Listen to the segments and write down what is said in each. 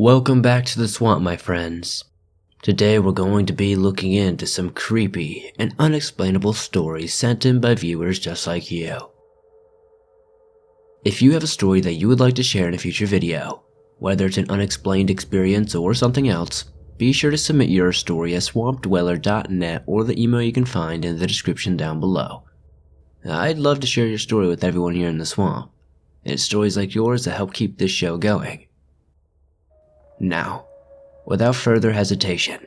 Welcome back to the swamp, my friends. Today we're going to be looking into some creepy and unexplainable stories sent in by viewers just like you. If you have a story that you would like to share in a future video, whether it's an unexplained experience or something else, be sure to submit your story at swampdweller.net or the email you can find in the description down below. I'd love to share your story with everyone here in the swamp. It's stories like yours that help keep this show going. Now, without further hesitation,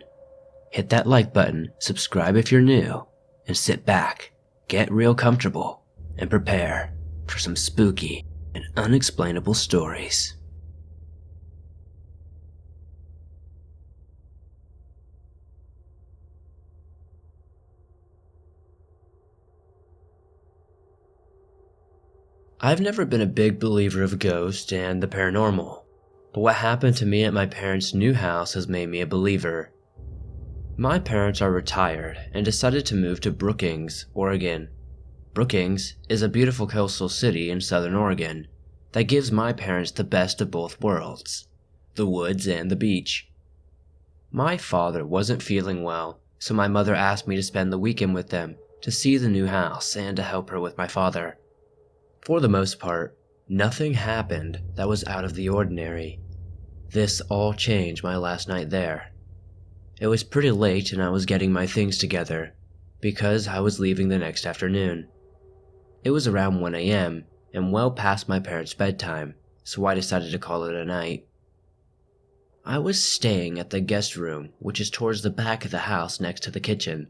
hit that like button, subscribe if you're new, and sit back, get real comfortable, and prepare for some spooky and unexplainable stories. I've never been a big believer of ghosts and the paranormal. But what happened to me at my parents' new house has made me a believer. My parents are retired and decided to move to Brookings, Oregon. Brookings is a beautiful coastal city in southern Oregon that gives my parents the best of both worlds, the woods and the beach. My father wasn't feeling well, so my mother asked me to spend the weekend with them to see the new house and to help her with my father. For the most part, nothing happened that was out of the ordinary. This all changed my last night there. It was pretty late and I was getting my things together because I was leaving the next afternoon. It was around 1 a.m. and well past my parents' bedtime, so I decided to call it a night. I was staying at the guest room, which is towards the back of the house next to the kitchen.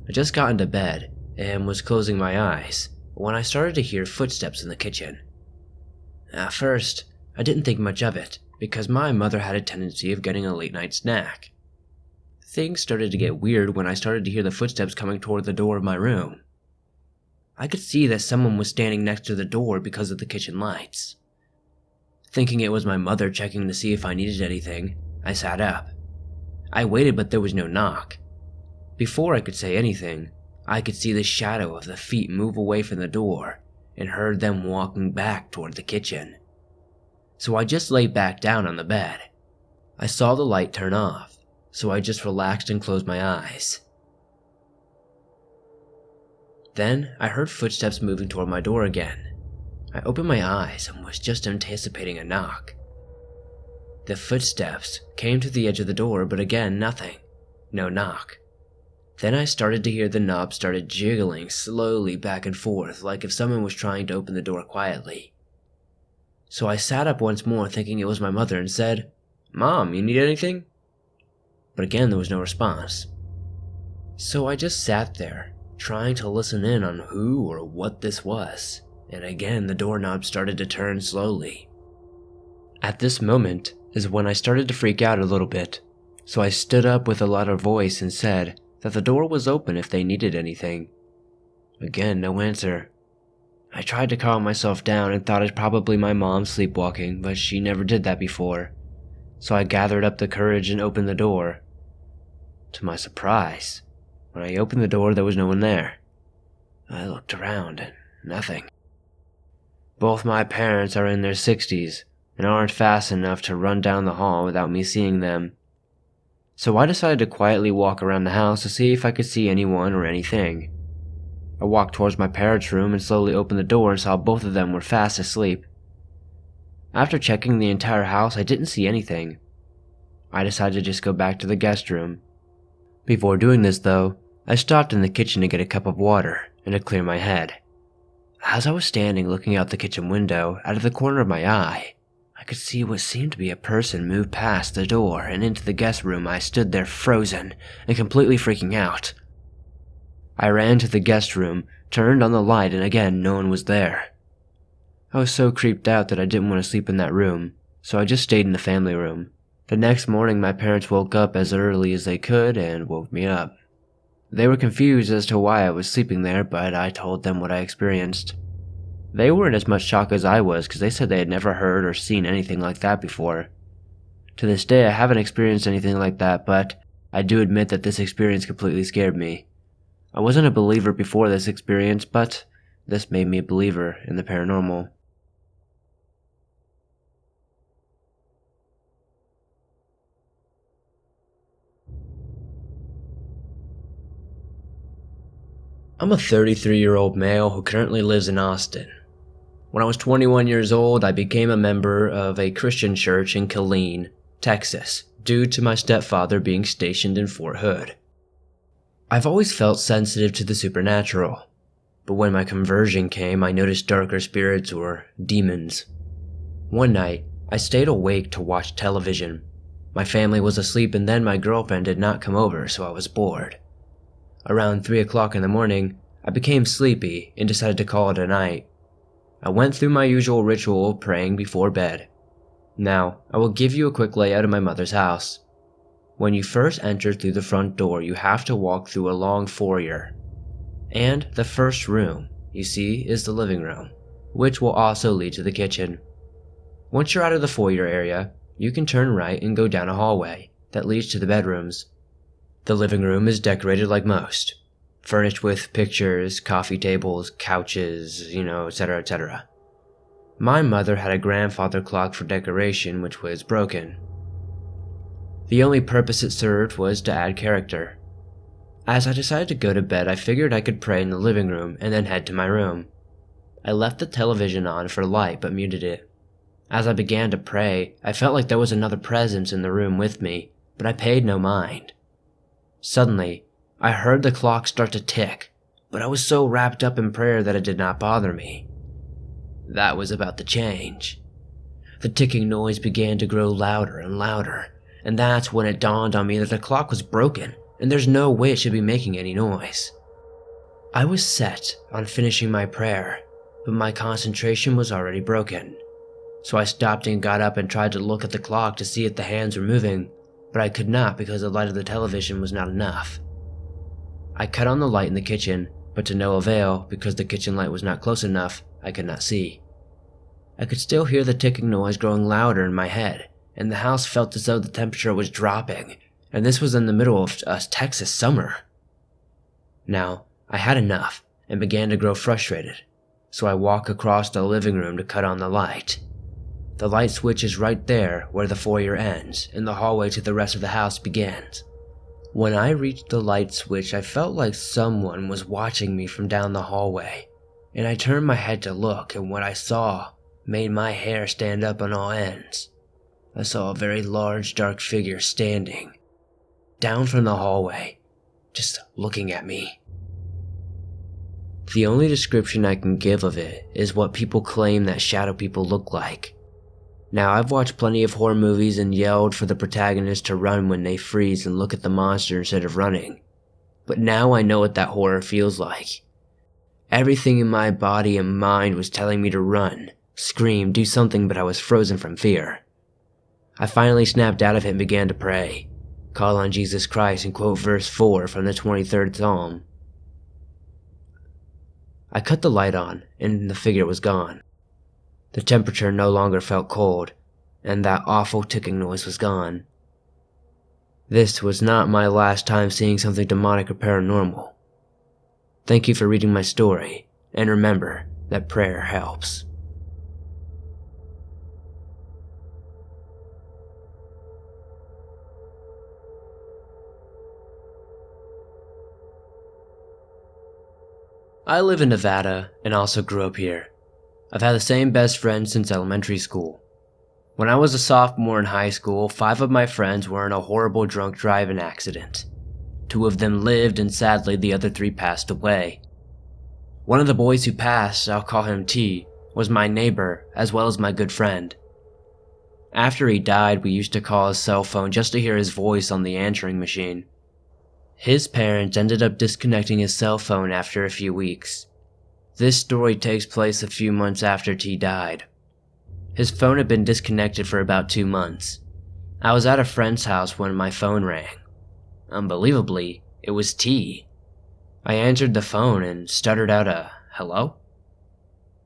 I just got into bed and was closing my eyes when I started to hear footsteps in the kitchen. At first, I didn't think much of it because my mother had a tendency of getting a late night snack. Things started to get weird when I started to hear the footsteps coming toward the door of my room. I could see that someone was standing next to the door because of the kitchen lights. Thinking it was my mother checking to see if I needed anything, I sat up. I waited, but there was no knock. Before I could say anything, I could see the shadow of the feet move away from the door and heard them walking back toward the kitchen. So I just lay back down on the bed. I saw the light turn off, so I just relaxed and closed my eyes. Then I heard footsteps moving toward my door again. I opened my eyes and was just anticipating a knock. The footsteps came to the edge of the door, but again nothing. No knock. Then I started to hear the knob started jiggling slowly back and forth like if someone was trying to open the door quietly. So I sat up once more thinking it was my mother and said, "Mom, you need anything?" But again there was no response. So I just sat there, trying to listen in on who or what this was, and again the doorknob started to turn slowly. At this moment is when I started to freak out a little bit, so I stood up with a louder voice and said that the door was open if they needed anything. Again, no answer. I tried to calm myself down and thought it's probably my mom sleepwalking, but she never did that before. So I gathered up the courage and opened the door. To my surprise, when I opened the door, there was no one there. I looked around and nothing. Both my parents are in their 60s and aren't fast enough to run down the hall without me seeing them. So I decided to quietly walk around the house to see if I could see anyone or anything. I walked towards my parents' room and slowly opened the door and saw both of them were fast asleep. After checking the entire house, I didn't see anything. I decided to just go back to the guest room. Before doing this though, I stopped in the kitchen to get a cup of water and to clear my head. As I was standing looking out the kitchen window, out of the corner of my eye, I could see what seemed to be a person move past the door and into the guest room. I stood there frozen and completely freaking out. I ran to the guest room, turned on the light, and again no one was there. I was so creeped out that I didn't want to sleep in that room, so I just stayed in the family room. The next morning my parents woke up as early as they could and woke me up. They were confused as to why I was sleeping there, but I told them what I experienced. They weren't as much shocked as I was because they said they had never heard or seen anything like that before. To this day I haven't experienced anything like that, but I do admit that this experience completely scared me. I wasn't a believer before this experience, but this made me a believer in the paranormal. I'm a 33-year-old male who currently lives in Austin. When I was 21 years old, I became a member of a Christian church in Killeen, Texas, due to my stepfather being stationed in Fort Hood. I've always felt sensitive to the supernatural, but when my conversion came, I noticed darker spirits or demons. One night, I stayed awake to watch television. My family was asleep and then my girlfriend did not come over, so I was bored. Around 3 o'clock in the morning, I became sleepy and decided to call it a night. I went through my usual ritual of praying before bed. Now, I will give you a quick layout of my mother's house. When you first enter through the front door, you have to walk through a long foyer. And the first room you see is the living room, which will also lead to the kitchen. Once you're out of the foyer area, you can turn right and go down a hallway that leads to the bedrooms. The living room is decorated like most, furnished with pictures, coffee tables, couches, etc., etc. My mother had a grandfather clock for decoration which was broken. The only purpose it served was to add character. As I decided to go to bed, I figured I could pray in the living room and then head to my room. I left the television on for light but muted it. As I began to pray, I felt like there was another presence in the room with me, but I paid no mind. Suddenly, I heard the clock start to tick, but I was so wrapped up in prayer that it did not bother me. That was about to change. The ticking noise began to grow louder and louder, and that's when it dawned on me that the clock was broken, and there's no way it should be making any noise. I was set on finishing my prayer, but my concentration was already broken. So I stopped and got up and tried to look at the clock to see if the hands were moving, but I could not because the light of the television was not enough. I cut on the light in the kitchen, but to no avail because the kitchen light was not close enough, I could not see. I could still hear the ticking noise growing louder in my head, and the house felt as though the temperature was dropping, and this was in the middle of a Texas summer. Now, I had enough and began to grow frustrated, so I walked across the living room to cut on the light. The light switch is right there where the foyer ends and the hallway to the rest of the house begins. When I reached the light switch, I felt like someone was watching me from down the hallway, and I turned my head to look, and what I saw made my hair stand up on all ends. I saw a very large dark figure standing down from the hallway, just looking at me. The only description I can give of it is what people claim that shadow people look like. Now, I've watched plenty of horror movies and yelled for the protagonist to run when they freeze and look at the monster instead of running. But now I know what that horror feels like. Everything in my body and mind was telling me to run, scream, do something, but I was frozen from fear. I finally snapped out of it and began to pray, call on Jesus Christ and quote verse 4 from the 23rd Psalm. I cut the light on and the figure was gone. The temperature no longer felt cold, and that awful ticking noise was gone. This was not my last time seeing something demonic or paranormal. Thank you for reading my story, and remember that prayer helps. I live in Nevada and also grew up here. I've had the same best friend since elementary school. When I was a sophomore in high school, 5 of my friends were in a horrible drunk driving accident. 2 of them lived and sadly the other 3 passed away. One of the boys who passed, I'll call him T, was my neighbor as well as my good friend. After he died, we used to call his cell phone just to hear his voice on the answering machine. His parents ended up disconnecting his cell phone after a few weeks. This story takes place a few months after T died. His phone had been disconnected for about 2 months. I was at a friend's house when my phone rang. Unbelievably, it was T. I answered the phone and stuttered out a hello?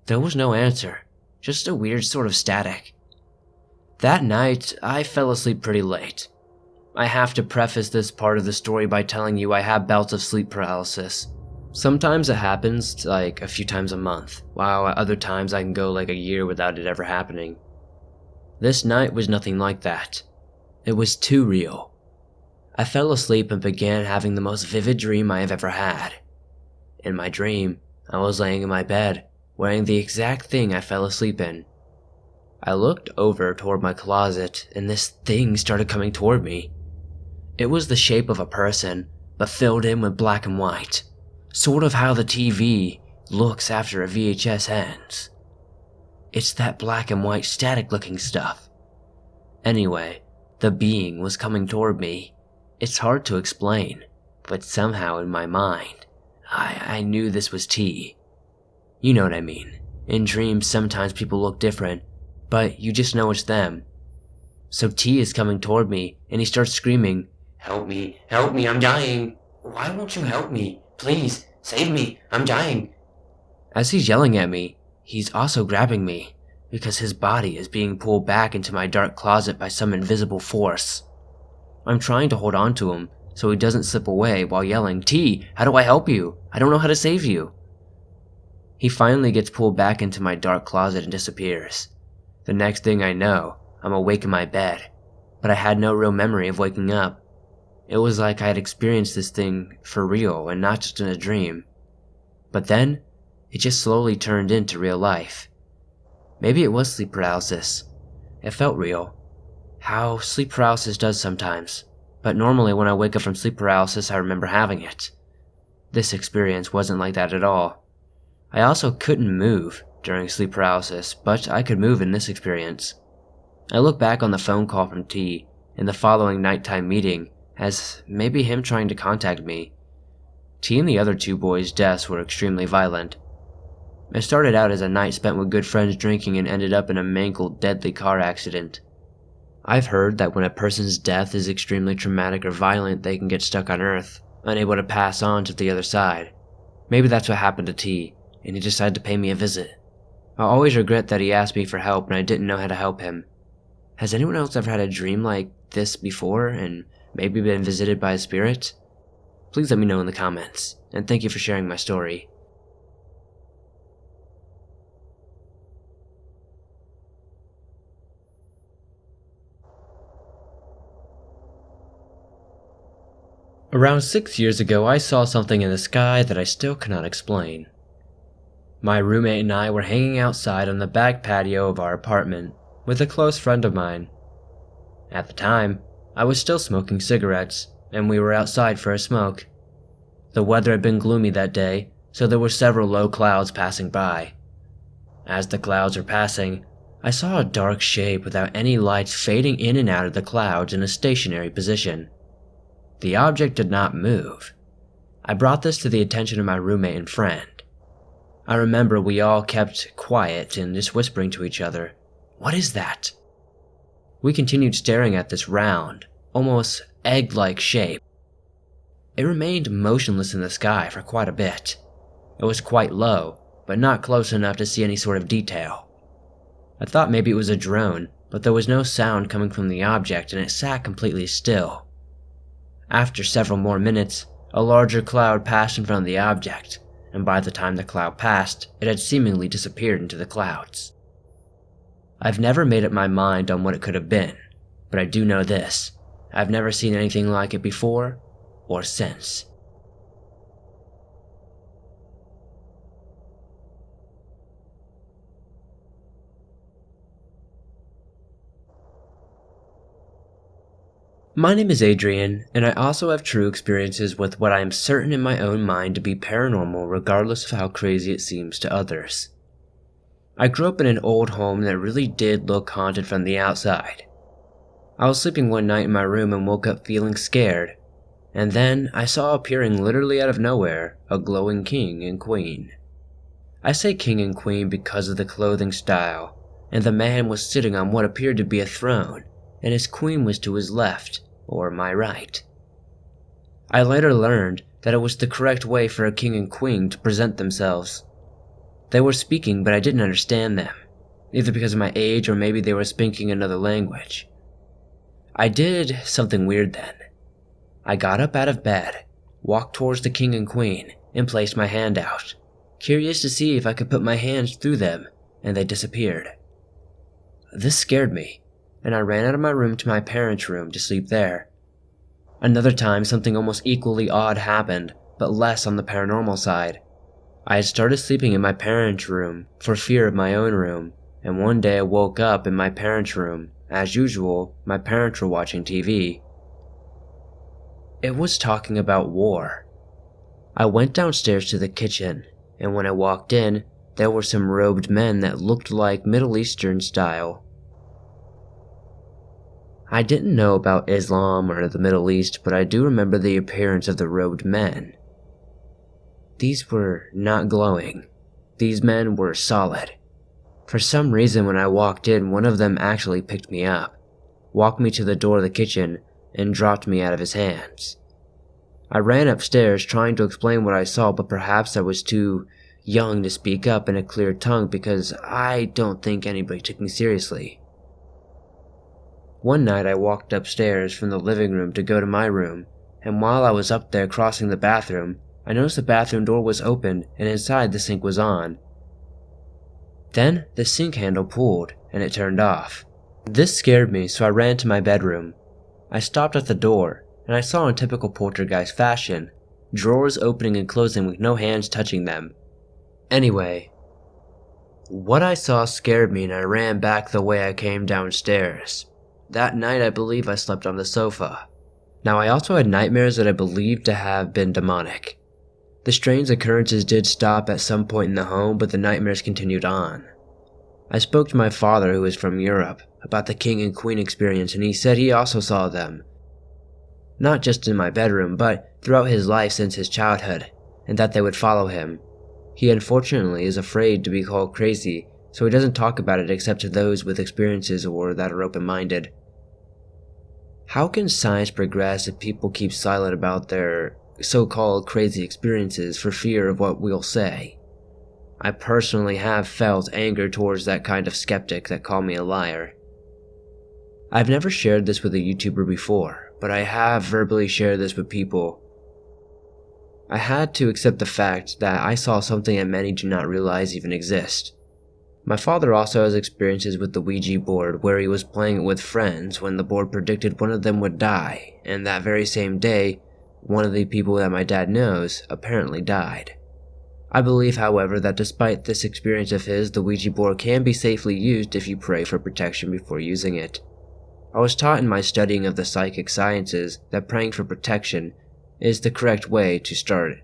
There was no answer, just a weird sort of static. That night, I fell asleep pretty late. I have to preface this part of the story by telling you I have bouts of sleep paralysis. Sometimes it happens like a few times a month, while at other times I can go like a year without it ever happening. This night was nothing like that. It was too real. I fell asleep and began having the most vivid dream I have ever had. In my dream, I was laying in my bed, wearing the exact thing I fell asleep in. I looked over toward my closet, and this thing started coming toward me. It was the shape of a person, but filled in with black and white, sort of how the TV looks after a VHS ends. It's that black and white static looking stuff. Anyway, the being was coming toward me. It's hard to explain, but somehow in my mind, I knew this was T. You know what I mean. In dreams, sometimes people look different, but you just know it's them. So T is coming toward me, and he starts screaming, help me, I'm dying. Why won't you help me? Please, save me, I'm dying. As he's yelling at me, he's also grabbing me, because his body is being pulled back into my dark closet by some invisible force. I'm trying to hold on to him, so he doesn't slip away while yelling, T, how do I help you? I don't know how to save you. He finally gets pulled back into my dark closet and disappears. The next thing I know, I'm awake in my bed, but I had no real memory of waking up. It was like I had experienced this thing for real and not just in a dream. But then, it just slowly turned into real life. Maybe it was sleep paralysis. It felt real. How sleep paralysis does sometimes, but normally when I wake up from sleep paralysis I remember having it. This experience wasn't like that at all. I also couldn't move during sleep paralysis, but I could move in this experience. I look back on the phone call from T in the following nighttime meeting as maybe him trying to contact me. T and the other two boys' deaths were extremely violent. It started out as a night spent with good friends drinking and ended up in a mangled, deadly car accident. I've heard that when a person's death is extremely traumatic or violent, they can get stuck on Earth, unable to pass on to the other side. Maybe that's what happened to T, and he decided to pay me a visit. I'll always regret that he asked me for help and I didn't know how to help him. Has anyone else ever had a dream like this before and maybe been visited by a spirit? Please let me know in the comments, and thank you for sharing my story. Around 6 years ago, I saw something in the sky that I still cannot explain. My roommate and I were hanging outside on the back patio of our apartment with a close friend of mine. At the time, I was still smoking cigarettes, and we were outside for a smoke. The weather had been gloomy that day, so there were several low clouds passing by. As the clouds were passing, I saw a dark shape without any lights fading in and out of the clouds in a stationary position. The object did not move. I brought this to the attention of my roommate and friend. I remember we all kept quiet and just whispering to each other, "What is that?" We continued staring at this round, almost egg-like shape. It remained motionless in the sky for quite a bit. It was quite low, but not close enough to see any sort of detail. I thought maybe it was a drone, but there was no sound coming from the object and it sat completely still. After several more minutes, a larger cloud passed in front of the object, and by the time the cloud passed, it had seemingly disappeared into the clouds. I've never made up my mind on what it could have been, but I do know this: I've never seen anything like it before or since. My name is Adrian, and I also have true experiences with what I am certain in my own mind to be paranormal regardless of how crazy it seems to others. I grew up in an old home that really did look haunted from the outside. I was sleeping one night in my room and woke up feeling scared, and then I saw appearing literally out of nowhere a glowing king and queen. I say king and queen because of the clothing style, and the man was sitting on what appeared to be a throne, and his queen was to his left, or my right. I later learned that it was the correct way for a king and queen to present themselves. They were speaking, but I didn't understand them, either because of my age or maybe they were speaking another language. I did something weird then. I got up out of bed, walked towards the king and queen, and placed my hand out, curious to see if I could put my hands through them, and they disappeared. This scared me, and I ran out of my room to my parents' room to sleep there. Another time, something almost equally odd happened, but less on the paranormal side. I had started sleeping in my parents' room for fear of my own room, and one day I woke up in my parents' room. As usual, my parents were watching TV. It was talking about war. I went downstairs to the kitchen, and when I walked in, there were some robed men that looked like Middle Eastern style. I didn't know about Islam or the Middle East, but I do remember the appearance of the robed men. These were not glowing. These men were solid. For some reason, when I walked in, one of them actually picked me up, walked me to the door of the kitchen, and dropped me out of his hands. I ran upstairs trying to explain what I saw, but perhaps I was too young to speak up in a clear tongue because I don't think anybody took me seriously. One night I walked upstairs from the living room to go to my room, and while I was up there crossing the bathroom, I noticed the bathroom door was open and inside the sink was on. Then the sink handle pulled and it turned off. This scared me, so I ran to my bedroom. I stopped at the door, and I saw in typical poltergeist fashion, drawers opening and closing with no hands touching them. Anyway, what I saw scared me and I ran back the way I came downstairs. That night I believe I slept on the sofa. Now I also had nightmares that I believed to have been demonic. The strange occurrences did stop at some point in the home, but the nightmares continued on. I spoke to my father, who is from Europe, about the king and queen experience, and he said he also saw them. Not just in my bedroom, but throughout his life since his childhood, and that they would follow him. He unfortunately is afraid to be called crazy, so he doesn't talk about it except to those with experiences or that are open-minded. How can science progress if people keep silent about their so-called crazy experiences for fear of what we'll say? I personally have felt anger towards that kind of skeptic that called me a liar. I've never shared this with a YouTuber before, but I have verbally shared this with people. I had to accept the fact that I saw something that many do not realize even exists. My father also has experiences with the Ouija board where he was playing it with friends when the board predicted one of them would die, and that very same day, one of the people that my dad knows apparently died. I believe, however, that despite this experience of his, the Ouija board can be safely used if you pray for protection before using it. I was taught in my studying of the psychic sciences that praying for protection is the correct way to start it.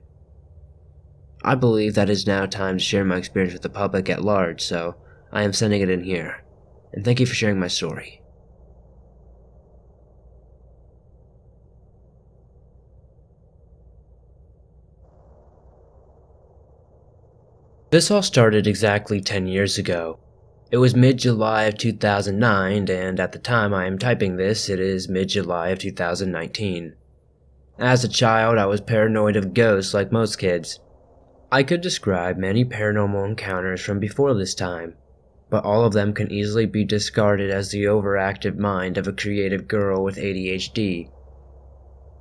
I believe that it is now time to share my experience with the public at large, so I am sending it in here. And thank you for sharing my story. This all started exactly 10 years ago. It was mid-July of 2009, and at the time I am typing this, it is mid-July of 2019. As a child, I was paranoid of ghosts like most kids. I could describe many paranormal encounters from before this time, but all of them can easily be discarded as the overactive mind of a creative girl with ADHD.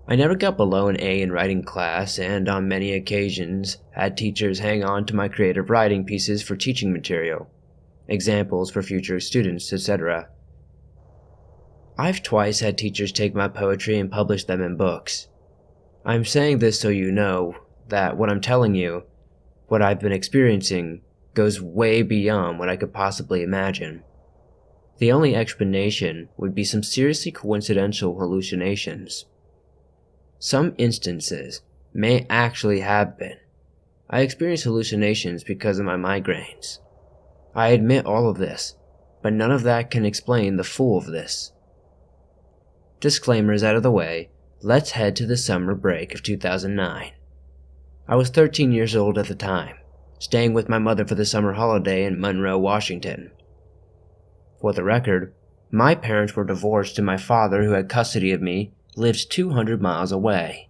I never got below an A in writing class, and on many occasions had teachers hang on to my creative writing pieces for teaching material, examples for future students, etc. I've twice had teachers take my poetry and publish them in books. I'm saying this so you know that what I'm telling you, what I've been experiencing, goes way beyond what I could possibly imagine. The only explanation would be some seriously coincidental hallucinations. Some instances may actually have been. I experience hallucinations because of my migraines. I admit all of this, but none of that can explain the full of this. Disclaimers out of the way, let's head to the summer break of 2009. I was 13 years old at the time, staying with my mother for the summer holiday in Monroe, Washington. For the record, my parents were divorced and my father, who had custody of me, lived 200 miles away.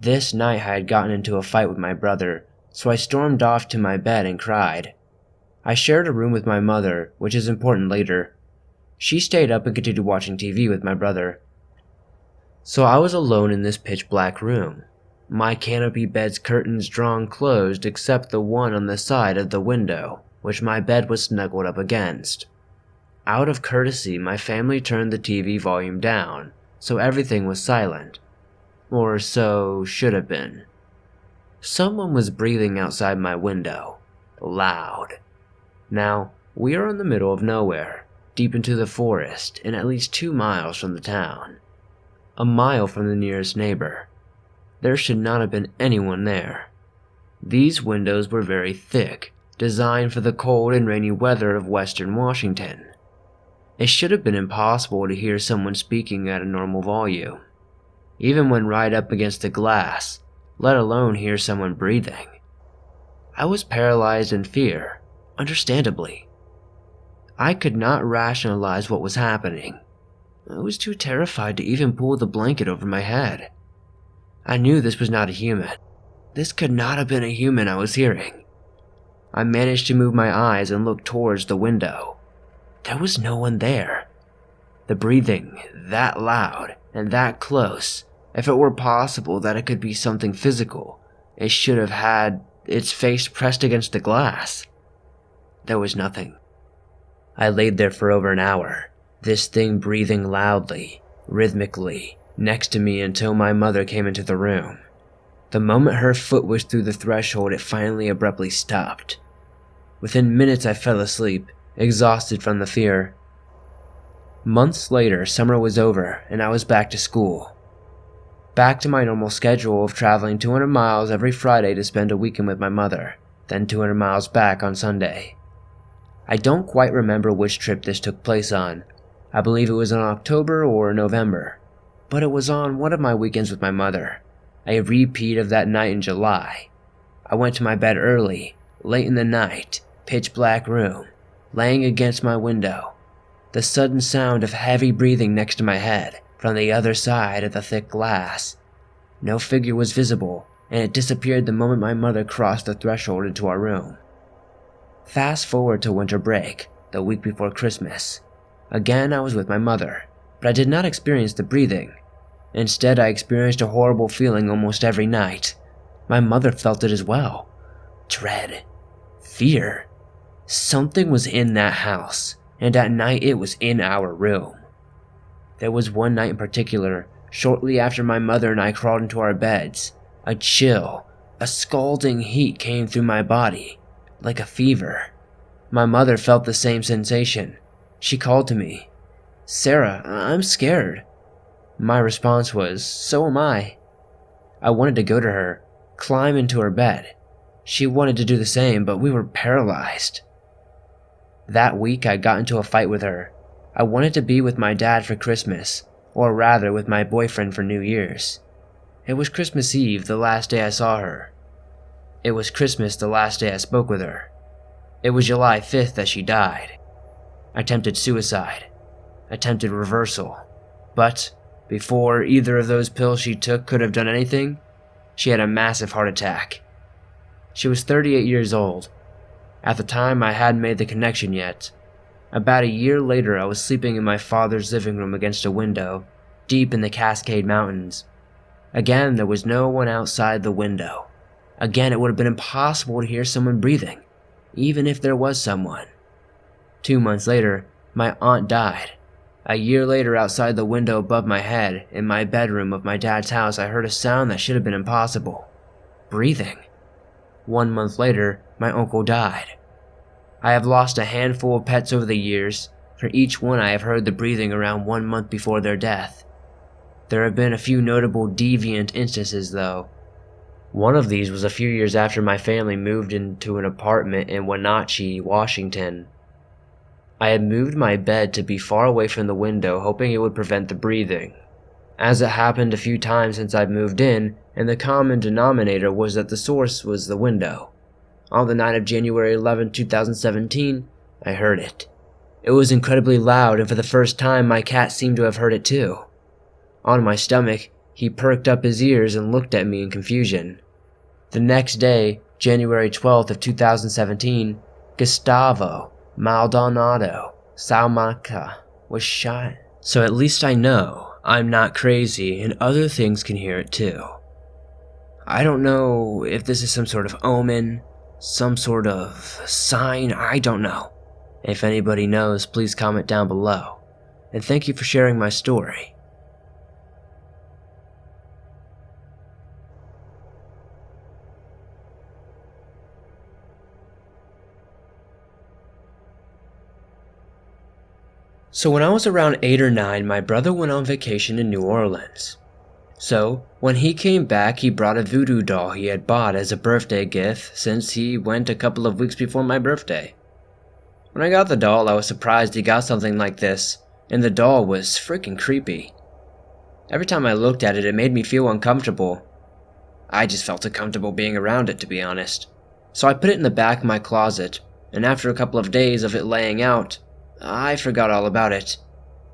This night I had gotten into a fight with my brother, so I stormed off to my bed and cried. I shared a room with my mother, which is important later. She stayed up and continued watching TV with my brother. So I was alone in this pitch black room. My canopy bed's curtains drawn closed except the one on the side of the window, which my bed was snuggled up against. Out of courtesy, my family turned the TV volume down, so everything was silent. Or so should have been. Someone was breathing outside my window. Loud. Now, we are in the middle of nowhere, deep into the forest, and at least 2 miles from the town. A mile from the nearest neighbor. There should not have been anyone there. These windows were very thick, designed for the cold and rainy weather of western Washington. It should have been impossible to hear someone speaking at a normal volume, even when right up against the glass, let alone hear someone breathing. I was paralyzed in fear, understandably. I could not rationalize what was happening. I was too terrified to even pull the blanket over my head. I knew this was not a human. This could not have been a human I was hearing. I managed to move my eyes and look towards the window. There was no one there. The breathing, that loud and that close, if it were possible that it could be something physical, it should have had its face pressed against the glass. There was nothing. I laid there for over an hour, this thing breathing loudly, rhythmically, next to me until my mother came into the room. The moment her foot was through the threshold, it finally abruptly stopped. Within minutes I fell asleep, exhausted from the fear. Months later, summer was over and I was back to school. Back to my normal schedule of traveling 200 miles every Friday to spend a weekend with my mother, then 200 miles back on Sunday. I don't quite remember which trip this took place on. I believe it was in October or November, but it was on one of my weekends with my mother, a repeat of that night in July. I went to my bed early, late in the night, pitch black room, laying against my window. The sudden sound of heavy breathing next to my head, from the other side of the thick glass. No figure was visible, and it disappeared the moment my mother crossed the threshold into our room. Fast forward to winter break, the week before Christmas. Again I was with my mother, but I did not experience the breathing. Instead, I experienced a horrible feeling almost every night. My mother felt it as well. Dread. Fear. Something was in that house, and at night it was in our room. There was one night in particular, shortly after my mother and I crawled into our beds. A chill, a scalding heat came through my body, like a fever. My mother felt the same sensation. She called to me, "Sarah, I'm scared." My response was, "So am I." I wanted to go to her, climb into her bed. She wanted to do the same, but we were paralyzed. That week I got into a fight with her. I wanted to be with my dad for Christmas, or rather with my boyfriend for New Year's. It was Christmas Eve, the last day I saw her. It was Christmas, the last day I spoke with her. It was July 5th that she died. Attempted suicide. Attempted reversal. But before either of those pills she took could have done anything, she had a massive heart attack. She was 38 years old. At the time, I hadn't made the connection yet. About a year later, I was sleeping in my father's living room against a window, deep in the Cascade Mountains. Again, there was no one outside the window. Again, it would have been impossible to hear someone breathing, even if there was someone. 2 months later, my aunt died. A year later, outside the window above my head, in my bedroom of my dad's house, I heard a sound that should have been impossible. Breathing. 1 month later, my uncle died. I have lost a handful of pets over the years. For each one, I have heard the breathing around 1 month before their death. There have been a few notable deviant instances, though. One of these was a few years after my family moved into an apartment in Wenatchee, Washington. I had moved my bed to be far away from the window, hoping it would prevent the breathing. As it happened a few times since I'd moved in, and the common denominator was that the source was the window. On the night of January 11, 2017, I heard it. It was incredibly loud, and for the first time my cat seemed to have heard it too. On my stomach, he perked up his ears and looked at me in confusion. The next day, January 12th of 2017, Gustavo Maldonado Salmaca was shot. So at least I know I'm not crazy and other things can hear it too. I don't know if this is some sort of omen, some sort of sign, I don't know. If anybody knows, please comment down below. And thank you for sharing my story. So when I was around 8 or 9, my brother went on vacation in New Orleans. So when he came back, he brought a voodoo doll he had bought as a birthday gift since he went a couple of weeks before my birthday. When I got the doll, I was surprised he got something like this, and the doll was freaking creepy. Every time I looked at it, it made me feel uncomfortable. I just felt uncomfortable being around it, to be honest. So I put it in the back of my closet, and after a couple of days of it laying out, I forgot all about it.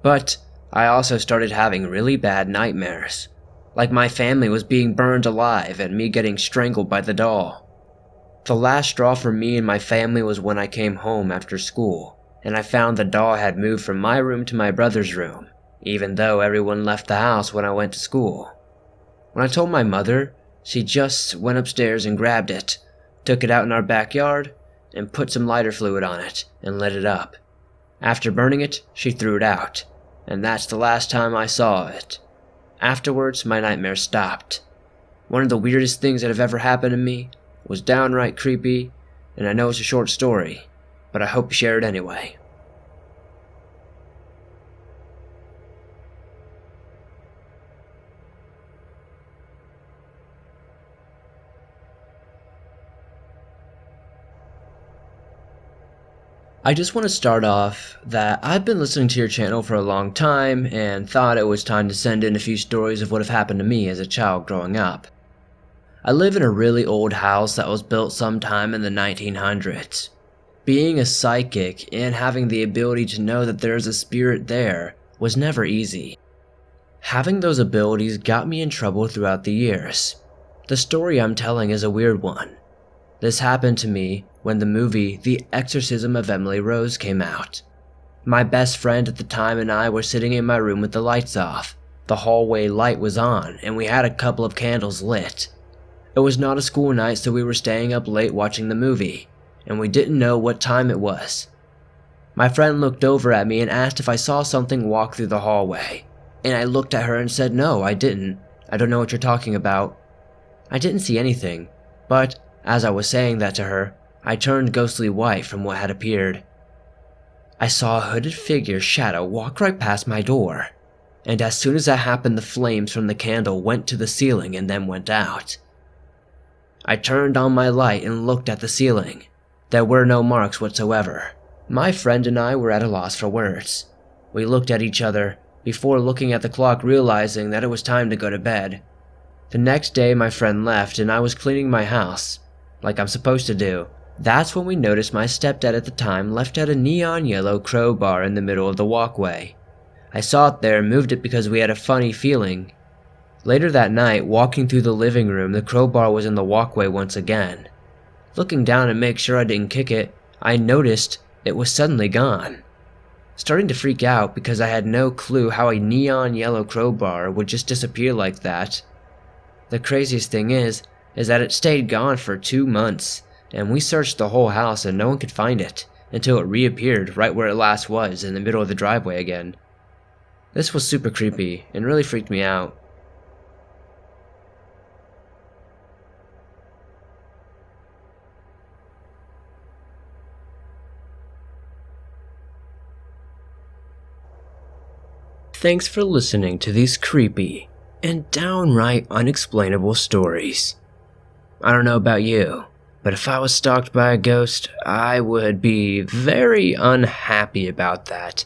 But I also started having really bad nightmares. Like my family was being burned alive and me getting strangled by the doll. The last straw for me and my family was when I came home after school, and I found the doll had moved from my room to my brother's room, even though everyone left the house when I went to school. When I told my mother, she just went upstairs and grabbed it, took it out in our backyard, and put some lighter fluid on it and lit it up. After burning it, she threw it out, and that's the last time I saw it. Afterwards, my nightmares stopped. One of the weirdest things that have ever happened to me was downright creepy, and I know it's a short story, but I hope you share it anyway. I just want to start off that I've been listening to your channel for a long time and thought it was time to send in a few stories of what have happened to me as a child growing up. I live in a really old house that was built sometime in the 1900s. Being a psychic and having the ability to know that there is a spirit there was never easy. Having those abilities got me in trouble throughout the years. The story I'm telling is a weird one. This happened to me when the movie The Exorcism of Emily Rose came out. My best friend at the time and I were sitting in my room with the lights off. The hallway light was on and we had a couple of candles lit. It was not a school night, so we were staying up late watching the movie, and we didn't know what time it was. My friend looked over at me and asked if I saw something walk through the hallway, and I looked at her and said, "No, I didn't. I don't know what you're talking about." I didn't see anything, but as I was saying that to her, I turned ghostly white from what had appeared. I saw a hooded figure shadow walk right past my door, and as soon as that happened, the flames from the candle went to the ceiling and then went out. I turned on my light and looked at the ceiling. There were no marks whatsoever. My friend and I were at a loss for words. We looked at each other, before looking at the clock realizing that it was time to go to bed. The next day my friend left and I was cleaning my house, like I'm supposed to do. That's when we noticed my stepdad at the time left out a neon yellow crowbar in the middle of the walkway. I saw it there and moved it because we had a funny feeling. Later that night, walking through the living room, the crowbar was in the walkway once again. Looking down to make sure I didn't kick it, I noticed it was suddenly gone. Starting to freak out because I had no clue how a neon yellow crowbar would just disappear like that. The craziest thing is that it stayed gone for 2 months, and we searched the whole house and no one could find it, until it reappeared right where it last was, in the middle of the driveway again. This was super creepy and really freaked me out. Thanks for listening to these creepy and downright unexplainable stories. I don't know about you, but if I was stalked by a ghost, I would be very unhappy about that.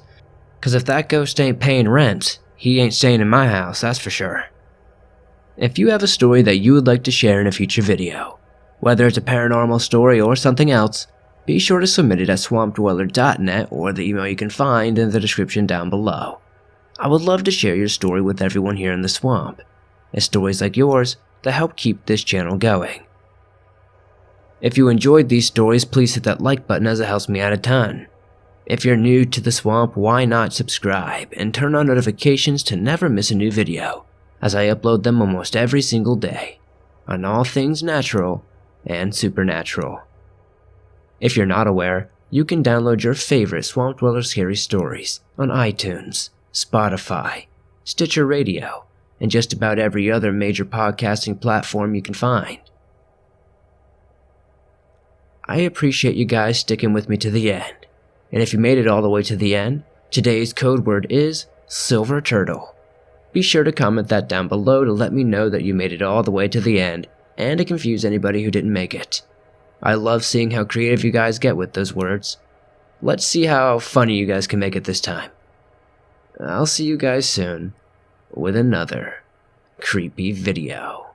'Cause if that ghost ain't paying rent, he ain't staying in my house, that's for sure. If you have a story that you would like to share in a future video, whether it's a paranormal story or something else, be sure to submit it at swampdweller.net or the email you can find in the description down below. I would love to share your story with everyone here in the swamp. It's stories like yours that help keep this channel going. If you enjoyed these stories, please hit that like button as it helps me out a ton. If you're new to the swamp, why not subscribe and turn on notifications to never miss a new video, as I upload them almost every single day, on all things natural and supernatural. If you're not aware, you can download your favorite Swamp Dweller scary stories on iTunes, Spotify, Stitcher Radio, and just about every other major podcasting platform you can find. I appreciate you guys sticking with me to the end, and if you made it all the way to the end, Today's code word is Silver Turtle. Be sure to comment that down below to let me know that you made it all the way to the end, and to confuse anybody who didn't make it. I love seeing how creative you guys get with those words. Let's see how funny you guys can make it this time. I'll see you guys soon with another creepy video.